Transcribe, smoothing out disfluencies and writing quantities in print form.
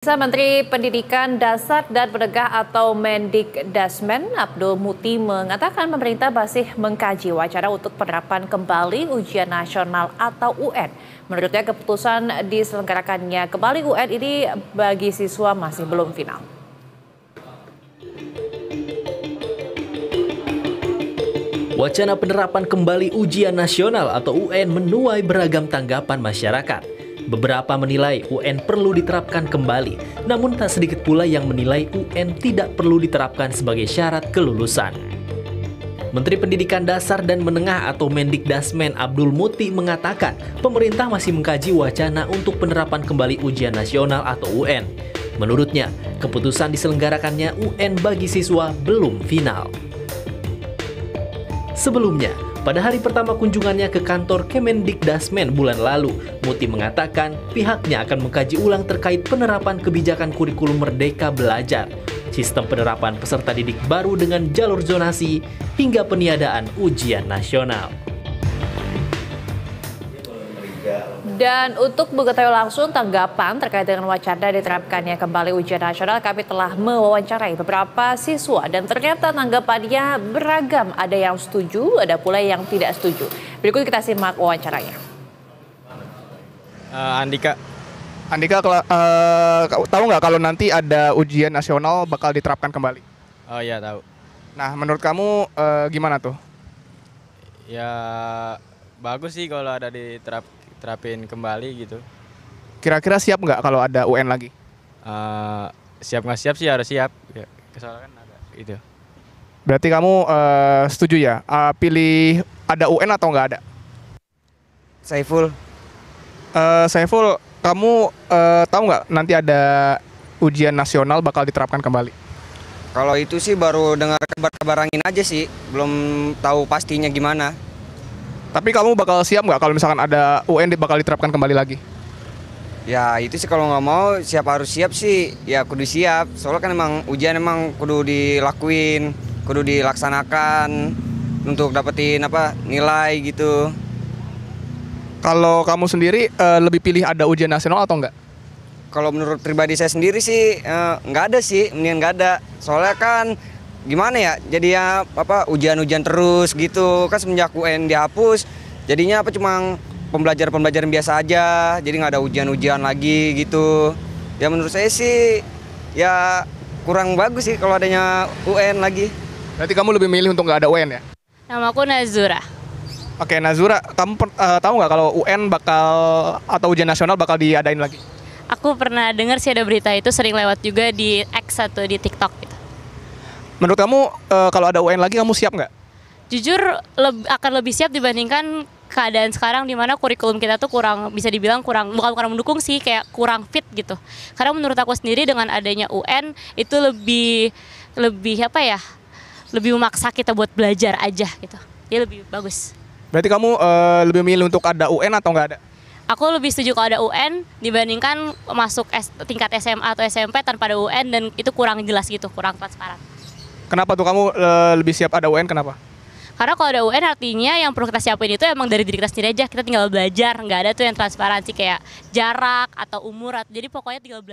Menteri Pendidikan Dasar dan Menengah atau Mendikdasmen Abdul Muti mengatakan pemerintah masih mengkaji wacana untuk penerapan kembali ujian nasional atau UN. Menurutnya keputusan diselenggarakannya kembali UN ini bagi siswa masih belum final. Wacana penerapan kembali ujian nasional atau UN menuai beragam tanggapan masyarakat. Beberapa menilai UN perlu diterapkan kembali, namun tak sedikit pula yang menilai UN tidak perlu diterapkan sebagai syarat kelulusan. Menteri Pendidikan Dasar dan Menengah atau Mendikdasmen Abdul Muti mengatakan pemerintah masih mengkaji wacana untuk penerapan kembali ujian nasional atau UN. Menurutnya, keputusan diselenggarakannya UN bagi siswa belum final. Sebelumnya, pada hari pertama kunjungannya ke kantor Kemendikdasmen bulan lalu, Muti mengatakan pihaknya akan mengkaji ulang terkait penerapan kebijakan kurikulum Merdeka Belajar, sistem penerapan peserta didik baru dengan jalur zonasi, hingga peniadaan ujian nasional. Dan untuk mengetahui langsung tanggapan terkait dengan wacana diterapkannya kembali ujian nasional, kami telah mewawancarai beberapa siswa dan ternyata tanggapannya beragam. Ada yang setuju, ada pula yang tidak setuju. Berikut kita simak wawancaranya. Andika, tahu nggak kalau nanti ada ujian nasional bakal diterapkan kembali? Oh iya tahu. Nah, menurut kamu gimana tuh? Ya bagus sih kalau ada diterapin kembali gitu. Kira-kira siap nggak kalau ada UN lagi? Siap nggak siap sih harus siap. Ya, soalnya kan ada gitu. Berarti kamu setuju ya? Pilih ada UN atau nggak ada? Saiful. Saiful, kamu tahu nggak nanti ada ujian nasional bakal diterapkan kembali? Kalau itu sih baru dengar kabar-kabar angin aja sih, belum tahu pastinya gimana. Tapi kamu bakal siap nggak kalau misalkan ada UN bakal diterapkan kembali lagi? Ya itu sih kalau nggak mau harus siap sih, ya kudu siap. Soalnya kan emang ujian emang kudu dilakuin, kudu dilaksanakan untuk dapetin nilai gitu. Kalau kamu sendiri lebih pilih ada ujian nasional atau enggak? Kalau menurut pribadi saya sendiri sih nggak ada sih, mendingan nggak ada. Soalnya kan gimana ya, jadi ya ujian-ujian terus gitu kan semenjak UN dihapus, jadinya cuma pembelajaran biasa aja, jadi nggak ada ujian-ujian lagi gitu. Ya menurut saya sih ya kurang bagus sih kalau adanya UN lagi. Berarti kamu lebih milih untuk nggak ada UN ya? Namaku Nazura. Oke, Nazura, kamu tahu nggak kalau UN bakal atau ujian nasional bakal diadain lagi? Aku pernah dengar sih ada berita itu, sering lewat juga di X atau di TikTok gitu. Menurut kamu kalau ada UN lagi kamu siap nggak? Jujur akan lebih siap dibandingkan keadaan sekarang di mana kurikulum kita tuh bisa dibilang bukan mendukung sih, kayak kurang fit gitu. Karena menurut aku sendiri dengan adanya UN itu lebih lebih memaksa kita buat belajar aja gitu. Dia lebih bagus. Berarti kamu lebih milih untuk ada UN atau nggak ada? Aku lebih setuju kalau ada UN dibandingkan masuk tingkat SMA atau SMP tanpa ada UN, dan itu kurang jelas gitu, kurang transparan. Kenapa tuh kamu lebih siap ada UN, kenapa? Karena kalau ada UN artinya yang perlu kita siapin itu emang dari diri kita sendiri aja, kita tinggal belajar, nggak ada tuh yang transparansi kayak jarak atau umur, jadi pokoknya tinggal belajar.